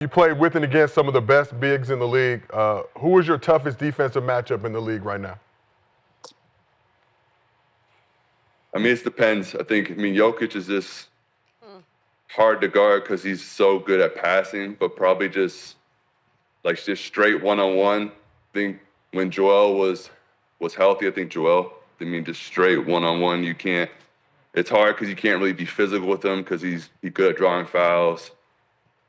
You played with and against some of the best bigs in the league. Who is your toughest defensive matchup in the league right now? I mean, it depends. Jokic is just hard to guard because he's so good at passing, but probably just straight one-on-one. I think when Joel was healthy, just straight one-on-one, it's hard because you can't really be physical with him because he's good at drawing fouls,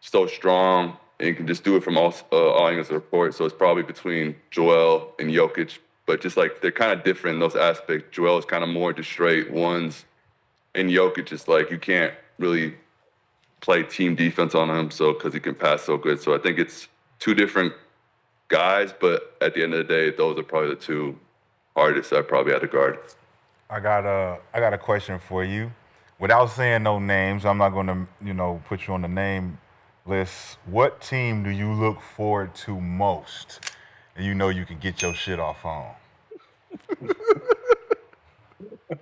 so strong, and he can just do it from all angles of the court. So it's probably between Joel and Jokic, but just they're kind of different in those aspects. Joel is kind of more just straight ones, and Jokic is you can't really play team defense on him, so because he can pass so good. So I think it's two different guys, but at the end of the day, those are probably the two hardest I probably had to guard. I got a question for you. Without saying no names, I'm not going to put you on the name list. What team do you look forward to most, and you can get your shit off on?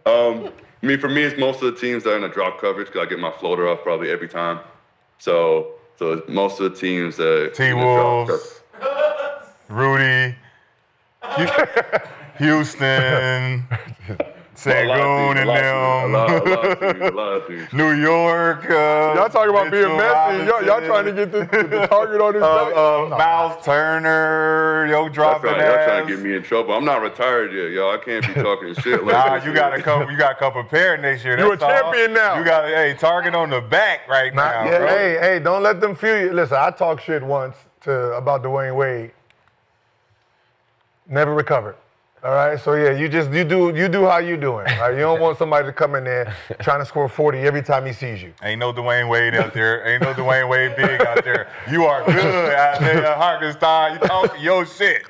For me, it's most of the teams that are in the drop coverage because I get my floater off probably every time. So it's most of the teams that T-Wolves, Rudy, Houston, Sangoon and them. A lot of teams. New York. Y'all talking about being messy. Y'all trying to get the target on his back. Miles Turner, dropping ass. Y'all trying to get me in trouble. I'm not retired yet, y'all. I can't be talking shit like Nah, that. you got to come prepared next year. You're a champion now. You got target on the back right now, Yeah, bro. hey, don't let them feel you. Listen, I talked shit once about Dwayne Wade. Never recovered. All right, so yeah, you do how you doing. Right? You don't want somebody to come in there trying to score 40 every time he sees you. Ain't no Dwayne Wade out there. Ain't no Dwayne Wade big out there. You are good out there, Hartenstein. You talking your shit.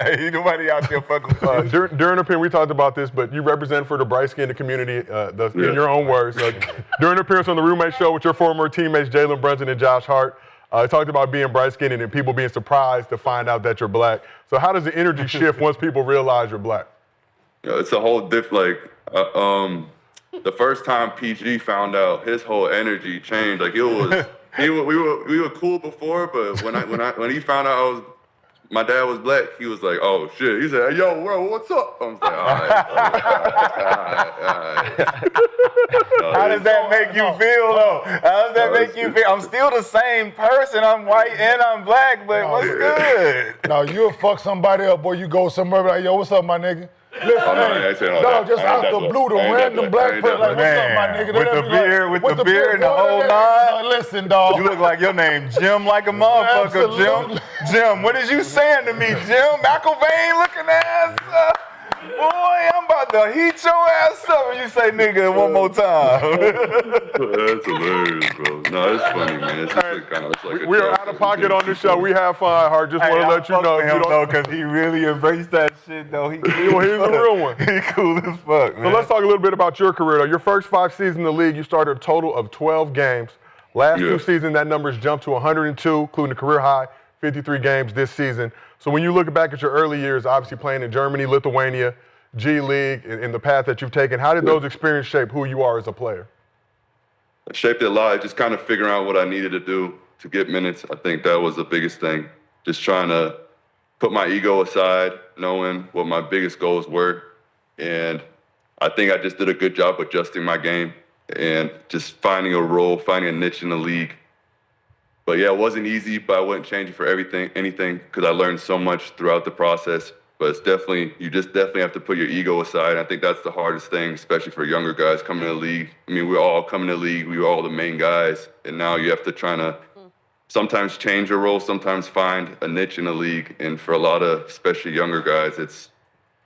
Ain't nobody out there fucking with you. During the appearance, we talked about this, but you represent for the bright-skinned community, in your own words. During the appearance on the Roommate Show with your former teammates Jalen Brunson and Josh Hart, talked about being bright-skinned and people being surprised to find out that you're black. So how does the energy shift once people realize you're black? It's a whole different, the first time PG found out, his whole energy changed. We were cool before, but when he found out my dad was black, he was like, oh shit. He said, yo, bro, what's up? I was like, all right. How does that make you feel, though? How does that make you feel? I'm still the same person. I'm white and I'm black, but what's good? No, you'll fuck somebody up, boy. You go somewhere like, yo, what's up, my nigga? Listen, just out the blue, the random black person, like, what's up, my nigga? With the beard and the whole nine. Listen, dog. You look like your name Jim like a motherfucker, Jim. Jim, what is you saying to me, Jim? McIlvain looking ass. Boy, I'm about to heat your ass up when you say nigga one more time. That's hilarious, bro. No, it's funny, man. It's just kind of like we are out of pocket on this show. We have fun, Hart. Just want to let you know. Him though, because he really embraced that shit, though. He's the real one. He cool as fuck, man. So let's talk a little bit about your career, though. Your first 5 seasons in the league, you started a total of 12 games. Last 2 seasons, that number's jumped to 102, including a career high 53 games this season. So when you look back at your early years, obviously playing in Germany, Lithuania, G League, and the path that you've taken, how did those experiences shape who you are as a player? It shaped it a lot. Just kind of figuring out what I needed to do to get minutes. I think that was the biggest thing. Just trying to put my ego aside, knowing what my biggest goals were. And I think I just did a good job adjusting my game and just finding a role, finding a niche in the league. But yeah, it wasn't easy, but I wouldn't change it for anything, because I learned so much throughout the process. But it's you definitely have to put your ego aside. I think that's the hardest thing, especially for younger guys coming to the league. I mean, we're all coming to the league. We were all the main guys. And now you have to try to sometimes change your role, sometimes find a niche in the league. And for a lot of, especially younger guys, it's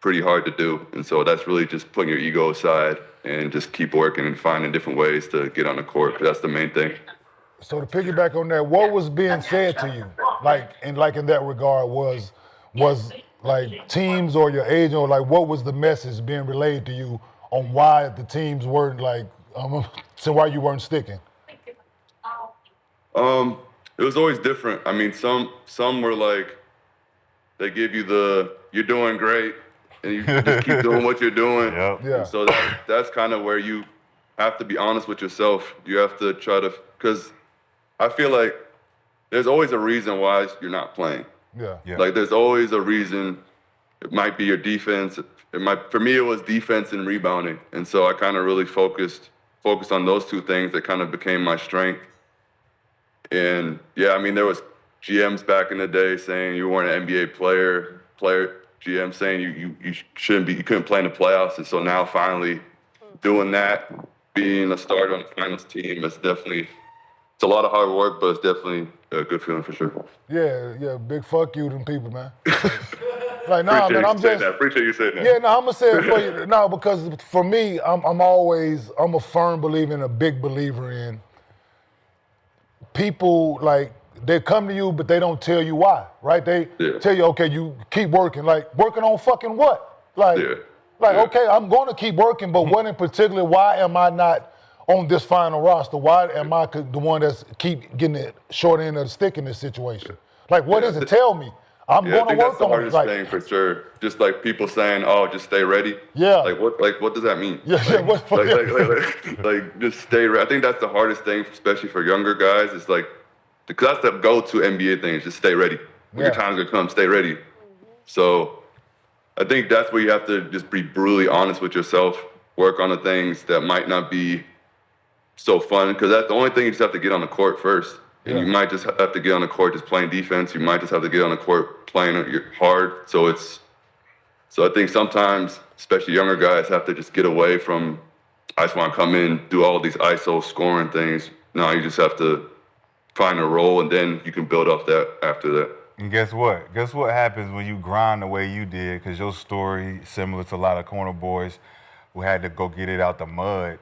pretty hard to do. And so that's really just putting your ego aside and just keep working and finding different ways to get on the court, because that's the main thing. So to piggyback on that, what was being said to you, in that regard, was like teams or your agent, or like what was the message being relayed to you on why the teams weren't so why you weren't sticking? It was always different. I mean, some were like, they give you you're doing great, and you just keep doing what you're doing. Yep. Yeah. So that's kind of where you have to be honest with yourself. You have to try to, because I feel like there's always a reason why you're not playing. Yeah. Like there's always a reason. It might be your defense. For me, it was defense and rebounding. And so I kind of really focused on those two things that kind of became my strength. And yeah, I mean, there was GMs back in the day saying you weren't an NBA player, GM saying you shouldn't be, you couldn't play in the playoffs. And so now finally doing that, being a starter on the finals team, it's a lot of hard work, but it's definitely a good feeling for sure. Yeah, big fuck you to them people, man. Like, nah, man, I'm just. Appreciate you saying that. Yeah, no, I'm gonna say it for you. No, because for me, I'm a firm believer and a big believer in people, like, they come to you, but they don't tell you why, right? They tell you, okay, you keep working. Like, working on fucking what? Like, okay, I'm going to keep working, but what in particular, why am I not on this final roster? Why am I the one that's keep getting the short end of the stick in this situation? Like, what is it? Tell me. I'm going to work on it. That's the hardest thing for sure. Just like people saying, "Oh, just stay ready." Yeah. Like what does that mean? Yeah. Like just stay ready. I think that's the hardest thing, especially for younger guys. It's like, because that's the go-to NBA thing. Is just stay ready. When your time's gonna come, stay ready. So, I think that's where you have to just be brutally honest with yourself. Work on the things that might not be so fun, because that's the only thing you just have to get on the court first. And you might just have to get on the court just playing defense. You might just have to get on the court playing hard. So I think sometimes, especially younger guys, have to just get away from, I just want to come in, do all these ISO scoring things. No, you just have to find a role, and then you can build off that after that. And guess what? Guess what happens when you grind the way you did? Because your story similar to a lot of corner boys who had to go get it out the mud.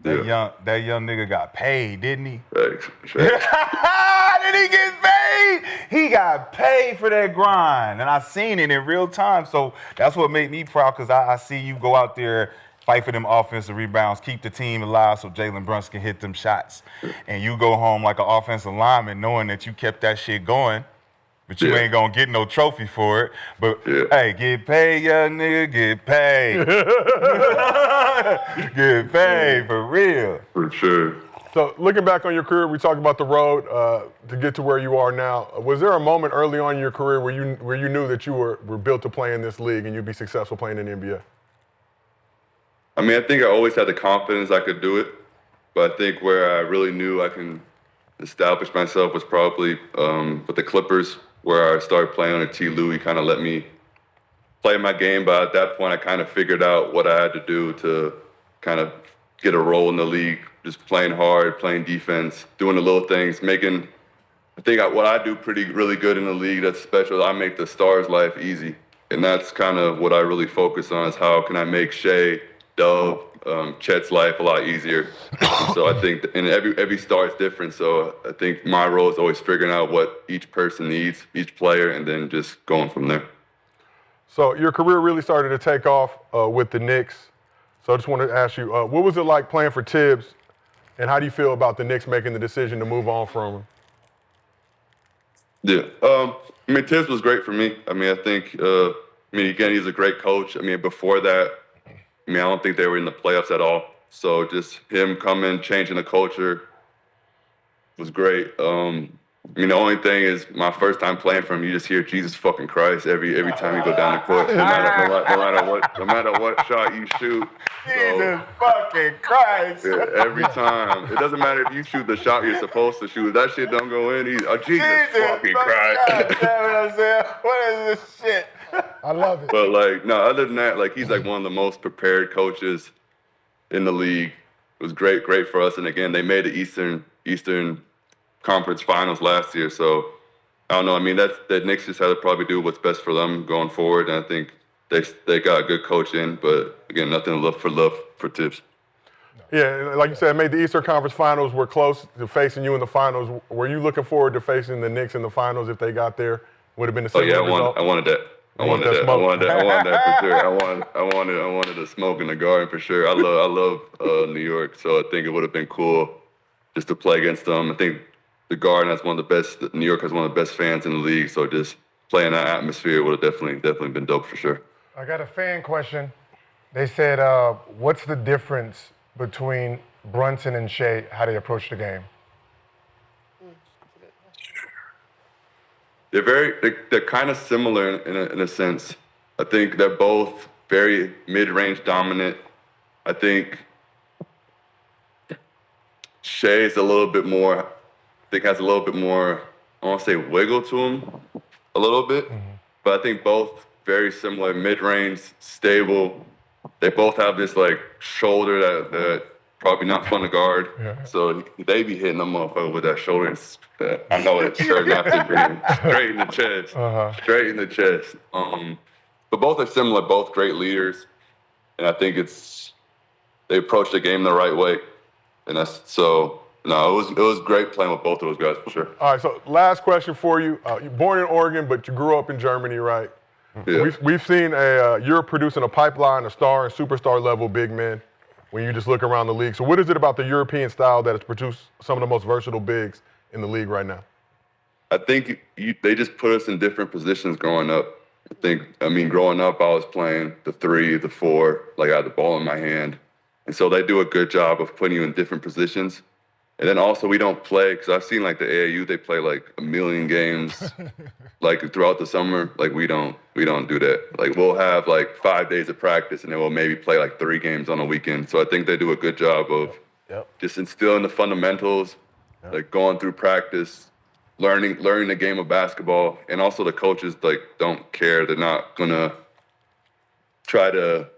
That young nigga got paid, didn't he? Thanks. Did he get paid? He got paid for that grind. And I seen it in real time. So that's what made me proud, because I see you go out there, fight for them offensive rebounds, keep the team alive so Jalen Brunson can hit them shots. And you go home like an offensive lineman knowing that you kept that shit going. But you ain't gonna get no trophy for it. But hey, get paid, young nigga, get paid. Get paid for real. For sure. So looking back on your career, we talked about the road to get to where you are now. Was there a moment early on in your career where you knew that you were built to play in this league and you'd be successful playing in the NBA? I mean, I think I always had the confidence I could do it, but I think where I really knew I can establish myself was probably with the Clippers, where I started playing on T. Lou. He kind of let me play my game, but at that point I kind of figured out what I had to do to kind of get a role in the league, just playing hard, playing defense, doing the little things, I think what I do really good in the league that's special, I make the stars' life easy. And that's kind of what I really focus on, is how can I make Shea, Dove, Chet's life a lot easier. So I think, and every star is different. So I think my role is always figuring out what each person needs, each player, and then just going from there. So your career really started to take off with the Knicks. So I just wanted to ask you, what was it like playing for Tibs, and how do you feel about the Knicks making the decision to move on from him? Yeah, I mean, Tibs was great for me. I mean, I think, again, he's a great coach. I mean, before that, I don't think they were in the playoffs at all. So just him coming, changing the culture was great. The only thing is, my first time playing for him, you just hear Jesus fucking Christ every time you go down the court, no matter what shot you shoot. Jesus fucking Christ. Yeah, every time. It doesn't matter if you shoot the shot you're supposed to shoot. If that shit don't go in, Jesus fucking Christ. What is this shit? I love it. But other than that, he's one of the most prepared coaches in the league. It was great for us. And again, they made the Eastern Conference Finals last year. So I don't know. I mean, the Knicks just had to probably do what's best for them going forward. And I think they got a good coach in. But again, nothing love for Tibs. Yeah, like you said, made the Eastern Conference Finals. We're close to facing you in the finals. Were you looking forward to facing the Knicks in the finals if they got there? Would have been the same result? I wanted that. I wanted that for sure. I wanted the smoke in the Garden for sure. I love New York, so I think it would have been cool just to play against them. I think the Garden has one of the best. New York has one of the best fans in the league, so just playing that atmosphere would have definitely been dope for sure. I got a fan question. They said, what's the difference between Brunson and Shea, how they approach the game? they're kind of similar in a sense. I think they're both very mid-range dominant. I think Shea's has a little bit more, I want to say wiggle to him a little bit. But I think both very similar, mid-range, stable. They both have this like shoulder that probably not fun to guard. Yeah. So they be hitting them motherfucker with that shoulder. I know it's certain after being straight in the chest. Straight in the chest. But both are similar, both great leaders. And I think they approach the game the right way. And it was great playing with both of those guys for sure. All right, so last question for you. You're born in Oregon, but you grew up in Germany, right? Yeah. We've seen you're producing a pipeline of star and superstar level big men when you just look around the league. So what is it about the European style that has produced some of the most versatile bigs in the league right now? I think they just put us in different positions growing up. Growing up, I was playing the 3, the 4, like I had the ball in my hand. And so they do a good job of putting you in different positions. And then also we don't play, because I've seen like the AAU, they play like 1 million games like throughout the summer. Like we don't do that. Like we'll have like 5 days of practice and then we'll maybe play like 3 games on a weekend. So I think they do a good job of just instilling the fundamentals, like going through practice, learning the game of basketball. And also the coaches like don't care. They're not gonna try to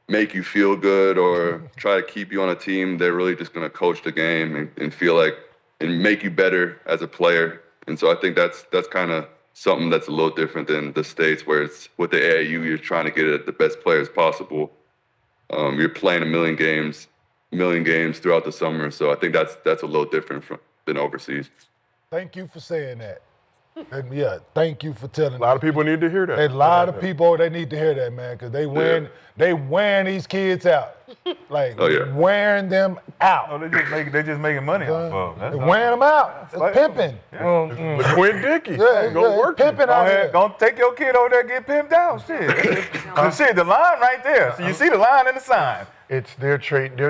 make you feel good or try to keep you on a team. They're really just going to coach the game and feel like and make you better as a player. And so I think that's kind of something that's a little different than the States, where it's with the AAU, you're trying to get at the best players possible. You're playing 1 million games throughout the summer. So I think that's a little different than overseas. Thank you for saying that. And yeah, thank you for telling. A lot of people need to hear that. A lot of people, they need to hear that, man, because they wearing these kids out, like wearing them out. Oh, they just making money off of them. They're wearing them out. It's pimping. The Quinn Dickey. Go work. Pimping out here. Don't take your kid over there and get pimped out. Shit. The line right there. So you see the line and the sign. They're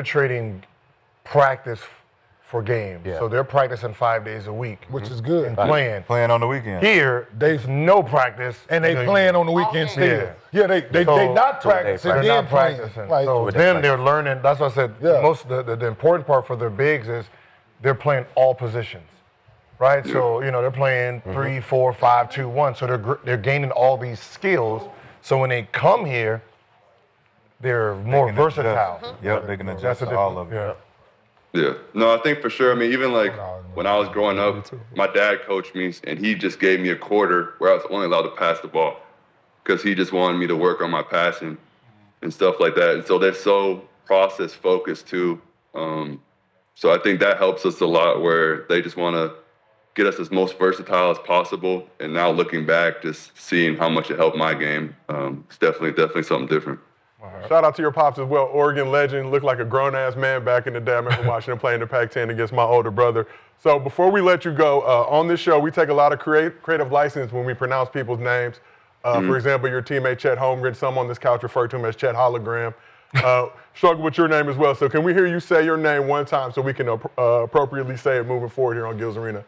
trading practice for games. Yeah. So they're practicing 5 days a week, which is good. And playing on the weekend. Here, there's no practice, and they playing on the weekend still. Yeah, they not practicing. They're not practicing. Like, so then they're learning. That's what I said. The important part for their bigs is they're playing all positions, right? Yeah. So they're playing 3, 4, 5, 2, 1. So they're gaining all these skills. So when they come here, they're more versatile. Yep, they can adjust to all of it. Yeah. Yeah. No, I think for sure. I mean, even like when I was growing up, my dad coached me and he just gave me a quarter where I was only allowed to pass the ball because he just wanted me to work on my passing and stuff like that. And so they're so process focused too. So I think that helps us a lot, where they just want to get us as most versatile as possible. And now looking back, just seeing how much it helped my game, it's definitely something different. Shout out to your pops as well. Oregon legend, looked like a grown-ass man back in the day. I remember watching him play in the Pac-10 against my older brother. So before we let you go, on this show, we take a lot of creative license when we pronounce people's names. For example, your teammate Chet Holmgren, some on this couch refer to him as Chet Hologram. Struggle with your name as well. So can we hear you say your name one time so we can appropriately say it moving forward here on Gills Arena?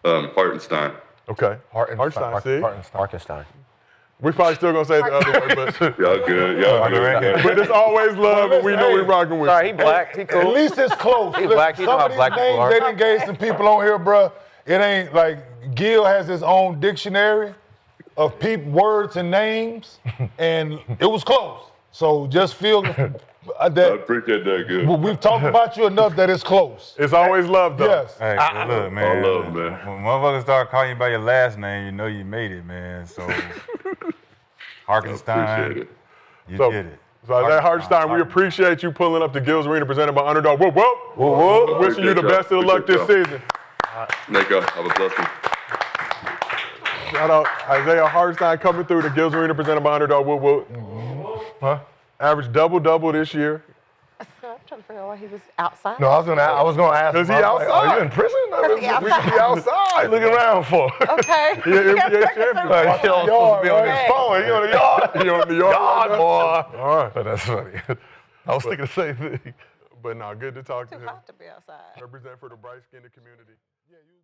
Hartenstein. Okay. Hartenstein. We're probably still going to say the other word, but Y'all good. But it's always love, and we know we're rocking with. Sorry, he black. He cool. At least it's close. He black. He know Some how of these black people names, are. they done gave some people on here, bro. It ain't like Gil has his own dictionary of words and names, and it was close. So just feel that. I appreciate that, good. We've talked about you enough that it's close. It's always love, though. Yes. Hey, look, man. All love, man. When motherfuckers start calling you by your last name, you know you made it, man. So, Hartenstein, you did it. So that Hartenstein, we appreciate you pulling up to Gills Arena presented by Underdog. Whoop, whoop. Whoop, whoop. Wishing you the best of luck this season. Nico, have a blessing. Shout out Isaiah Hartenstein coming through the Gills Arena presented by Underdog. Whoop, whoop. Huh? Average double this year. So I'm trying to figure out why he was outside. No, I was gonna ask. Is he outside? Are you in prison? Is he outside? We should be outside looking around for. Okay. NBA champion. Like, you're supposed to be on his phone. You're on the yard. You're on the yard, boy. All right. But that's funny. I was thinking the same thing. But no, good to talk to Too him. hot to be outside. Represent for the bright-skinned community. Yeah, you